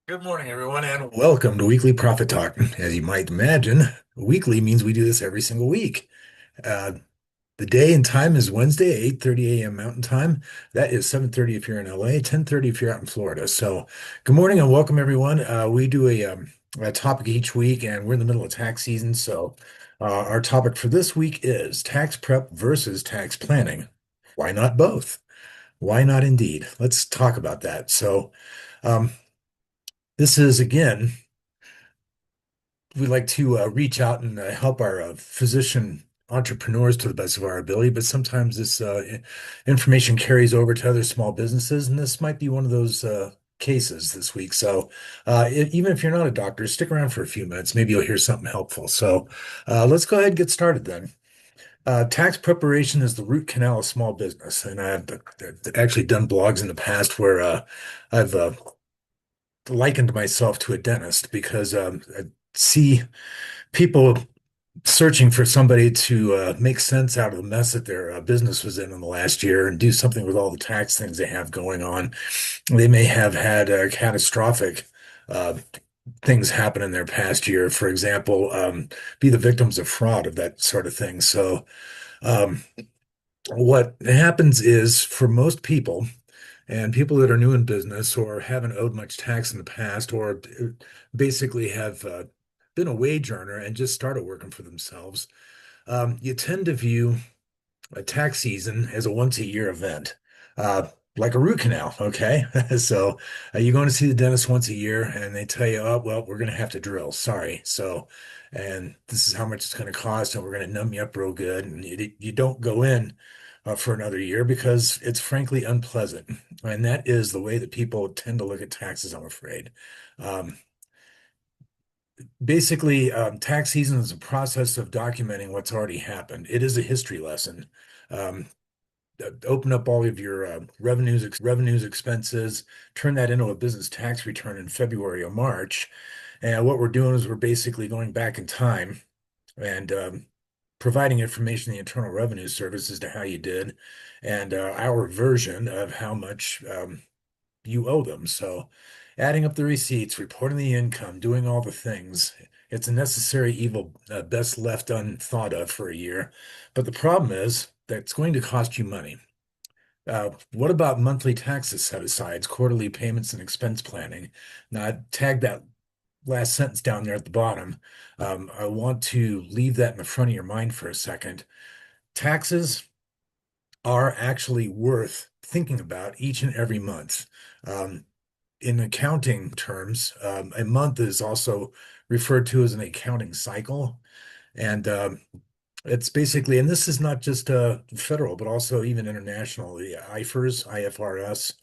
Good morning, everyone, and welcome to Weekly Profit Talk. As you might imagine, weekly means we do this every single week. Uh, the day and time is Wednesday, 8:30 a.m. Mountain Time. That is 7:30 if you're in LA, 10:30 if you're out in Florida. So, good morning and welcome, everyone. We do a topic each week, and we're in the middle of tax season. So, our topic for this week is tax prep versus tax planning. Why not both? Why not indeed? Let's talk about that. Um, this is again we like to reach out and help our physician entrepreneurs to the best of our ability, but sometimes this information carries over to other small businesses, and this might be one of those cases this week. So, even if you're not a doctor, stick around for a few minutes. Maybe you'll hear something helpful. So, let's go ahead and get started then. Tax preparation is the root canal of small business, and I've actually done blogs in the past where I've likened myself to a dentist because I see people searching for somebody to make sense out of the mess that their business was in the last year and do something with all the tax things they have going on. They may have had catastrophic uh, things happen in their past year. For example, be the victims of fraud of that sort of thing. So, um, what happens is for most people, and people that are new in business or haven't owed much tax in the past, or basically have been a wage earner and just started working for themselves, you tend to view a tax season as a once a year event, uh, like a root canal. Okay. So you're going to see the dentist once a year and they tell you, oh, well, we're going to have to drill. Sorry. So, and this is how much it's going to cost, and we're going to numb you up real good. And you don't go in for another year because it's frankly unpleasant. And that is the way that people tend to look at taxes, I'm afraid. Um, Basically, tax season is a process of documenting what's already happened. It is a history lesson. Um, Open up all of your revenues, expenses, turn that into a business tax return in February or March. And what we're doing is we're basically going back in time and providing information to the Internal Revenue Service as to how you did and our version of how much you owe them. So adding up the receipts, reporting the income, doing all the things. It's a necessary evil, best left unthought of for a year. But the problem is that it's going to cost you money. What about monthly taxes set asides, quarterly payments and expense planning? Now, I tagged that last sentence down there at the bottom. I want to leave that in the front of your mind for a second. Taxes are actually worth thinking about each and every month. Um, in accounting terms, a month is also referred to as an accounting cycle. And it's basically, and this is not just federal, but also even international, the IFRS,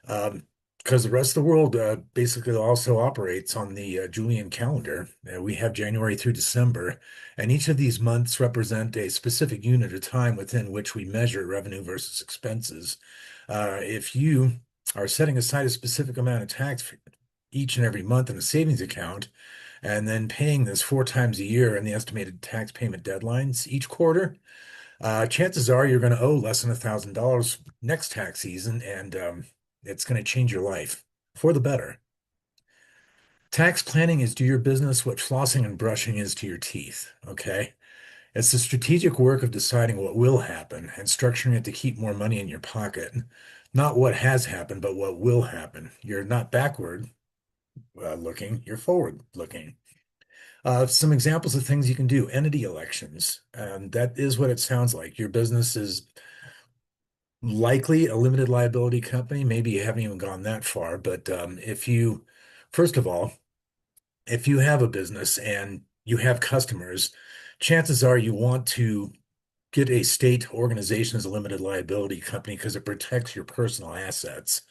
um, because the rest of the world basically also operates on the Julian calendar. We have January through December, and each of these months represent a specific unit of time within which we measure revenue versus expenses. If you are setting aside a specific amount of tax for each and every month in a savings account, and then paying this four times a year in the estimated tax payment deadlines each quarter, chances are you're going to owe less than $1,000 next tax season, and it's going to change your life for the better. Tax planning is to your business what flossing and brushing is to your teeth. Okay. It's the strategic work of deciding what will happen and structuring it to keep more money in your pocket. Not what has happened, but what will happen. You're not backward looking, you're forward looking. Some examples of things you can do: entity elections. That is what it sounds like. Your business is likely a limited liability company. Maybe you haven't even gone that far, but first of all, if you have a business and you have customers, chances are you want to get a state organization as a limited liability company because it protects your personal assets.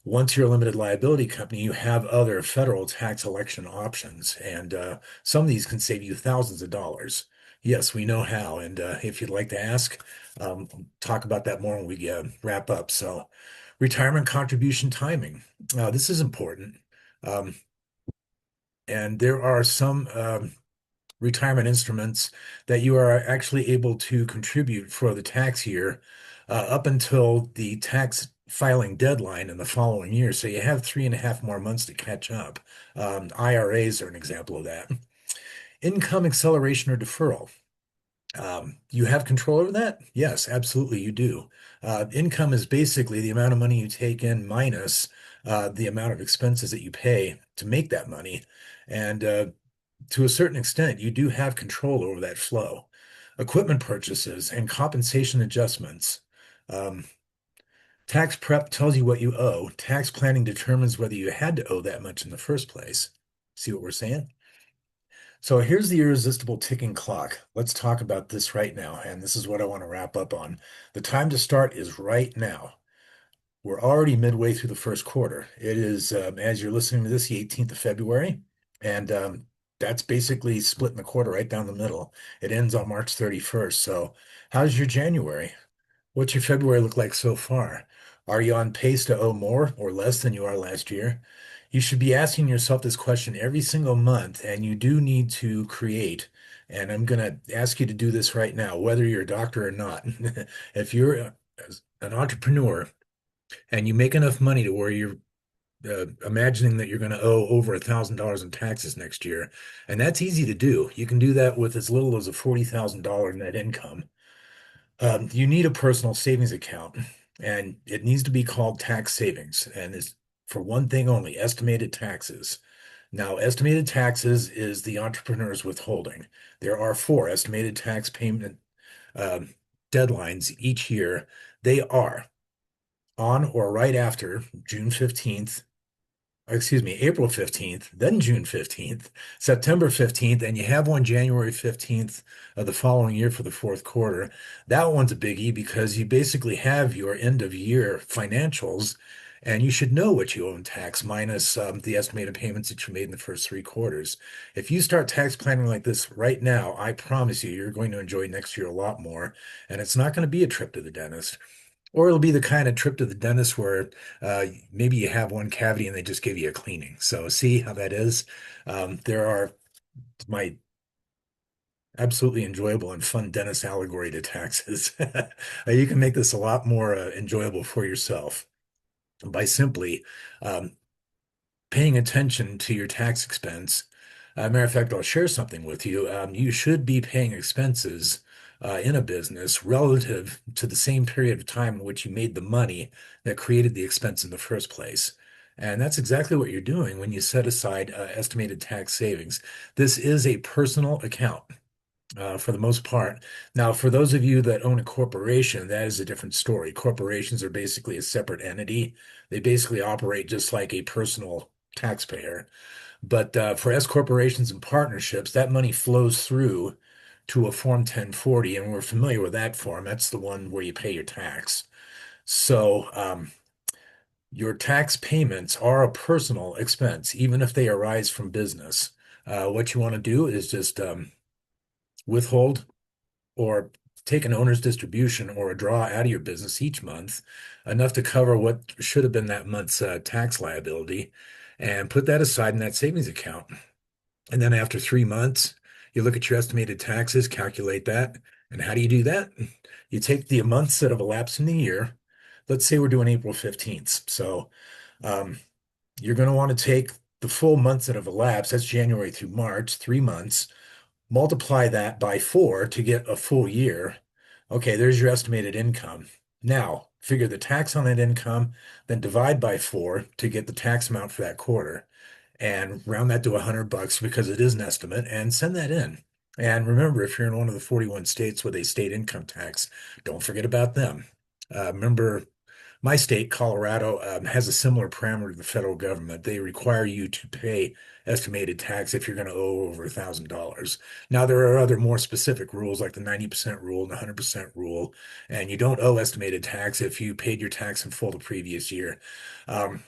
Once you're a limited liability company, you have other federal tax election options, and some of these can save you thousands of dollars. Yes, we know how, and if you'd like to ask, talk about that more when we wrap up. So, retirement contribution timing. This is important, um, and there are some retirement instruments that you are actually able to contribute for the tax year up until the tax filing deadline in the following year. So you have 3.5 more months to catch up. IRAs are an example of that. Income acceleration or deferral. You have control over that? Yes, absolutely, you do. Income is basically the amount of money you take in minus the amount of expenses that you pay to make that money. And to a certain extent, you do have control over that flow. Equipment purchases and compensation adjustments. Um, Tax prep tells you what you owe. Tax planning determines whether you had to owe that much in the first place. See what we're saying? So here's the irresistible ticking clock. Let's talk about this right now. And this is what I want to wrap up on. The time to start is right now. We're already midway through the first quarter. It is, as you're listening to this, the 18th of February. And that's basically splitting the quarter right down the middle. It ends on March 31st. So how's your January? What's your February look like so far? Are you on pace to owe more or less than you are last year? You should be asking yourself this question every single month, and you do need to create. And I'm going to ask you to do this right now, whether you're a doctor or not. If you're an entrepreneur and you make enough money to where you're imagining that you're going to owe over $1,000 in taxes next year, and that's easy to do. You can do that with as little as a $40,000 net income. You need a personal savings account, and it needs to be called tax savings, and is for one thing only, estimated taxes. Now, estimated taxes is the entrepreneur's withholding. There are four estimated tax payment um, deadlines each year. They are on or right after June 15th, excuse me, April 15th, then June 15th, September 15th, and you have one January 15th of the following year for the fourth quarter. That one's a biggie because you basically have your end of year financials and you should know what you owe in tax minus the estimated payments that you made in the first three quarters. If you start tax planning like this right now, I promise you, you're going to enjoy next year a lot more. And it's not going to be a trip to the dentist. Or it'll be the kind of trip to the dentist where maybe you have one cavity and they just give you a cleaning. So see how that is. There are my absolutely enjoyable and fun dentist allegory to taxes. You can make this a lot more enjoyable for yourself by simply um, paying attention to your tax expense. Matter of fact, I'll share something with you. You should be paying expenses in a business relative to the same period of time in which you made the money that created the expense in the first place. And that's exactly what you're doing when you set aside estimated tax savings. This is a personal account for the most part. Now, for those of you that own a corporation, that is a different story. Corporations are basically a separate entity. They basically operate just like a personal taxpayer. But for S corporations and partnerships, that money flows through to a Form 1040, and we're familiar with that form. That's the one where you pay your tax. So your tax payments are a personal expense, even if they arise from business. What you want to do is just withhold or take an owner's distribution or a draw out of your business each month, enough to cover what should have been that month's tax liability, and put that aside in that savings account. And then after 3 months, you look at your estimated taxes, calculate that. And how do you do that? You take the months that have elapsed in the year. Let's say we're doing April 15th. So um, you're going to want to take the full months that have elapsed. That's January through March, 3 months. Multiply that by four to get a full year. Okay, there's your estimated income. Now, figure the tax on that income, then divide by four to get the tax amount for that quarter and round that to $100 because it is an estimate and send that in. And remember, if you're in one of the 41 states with a state income tax, don't forget about them. Remember, my state, Colorado, has a similar parameter to the federal government. They require you to pay estimated tax if you're going to owe over $1,000. Now, there are other more specific rules like the 90% rule and the 100% rule, and you don't owe estimated tax if you paid your tax in full the previous year. Um,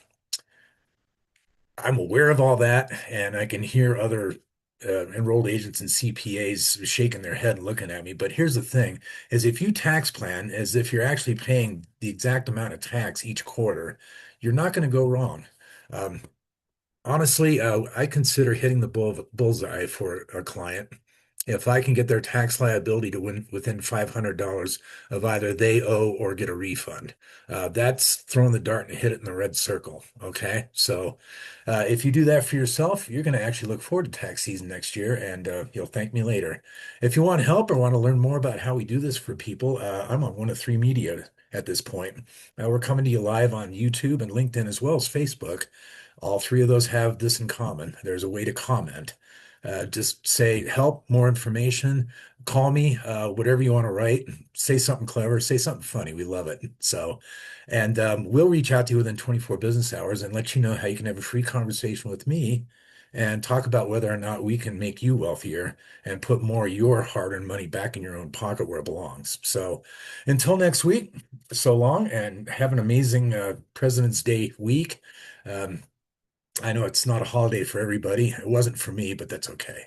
I'm aware of all that, and I can hear other enrolled agents and CPAs shaking their head and looking at me. But here's the thing, is if you tax plan as if you're actually paying the exact amount of tax each quarter, you're not going to go wrong. Um, Honestly, I consider hitting the bullseye for a client if I can get their tax liability to within $500 of either they owe or get a refund. That's throwing the dart and hit it in the red circle. Okay. So if you do that for yourself, you're going to actually look forward to tax season next year and you'll thank me later. If you want help or want to learn more about how we do this for people, I'm on one of three media at this point. We're coming to you live on YouTube and LinkedIn as well as Facebook. All three of those have this in common. There's a way to comment. Just say help, more information, call me, whatever you want to write. Say something clever, say something funny. We love it. So, and we'll reach out to you within 24 business hours and let you know how you can have a free conversation with me and talk about whether or not we can make you wealthier and put more of your hard-earned money back in your own pocket where it belongs. So, until next week, so long and have an amazing President's Day week. Um, I know it's not a holiday for everybody. It wasn't for me, but that's okay.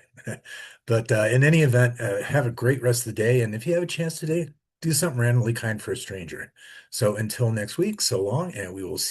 But in any event, have a great rest of the day. And if you have a chance today, do something randomly kind for a stranger. So until next week, so long, and we will see.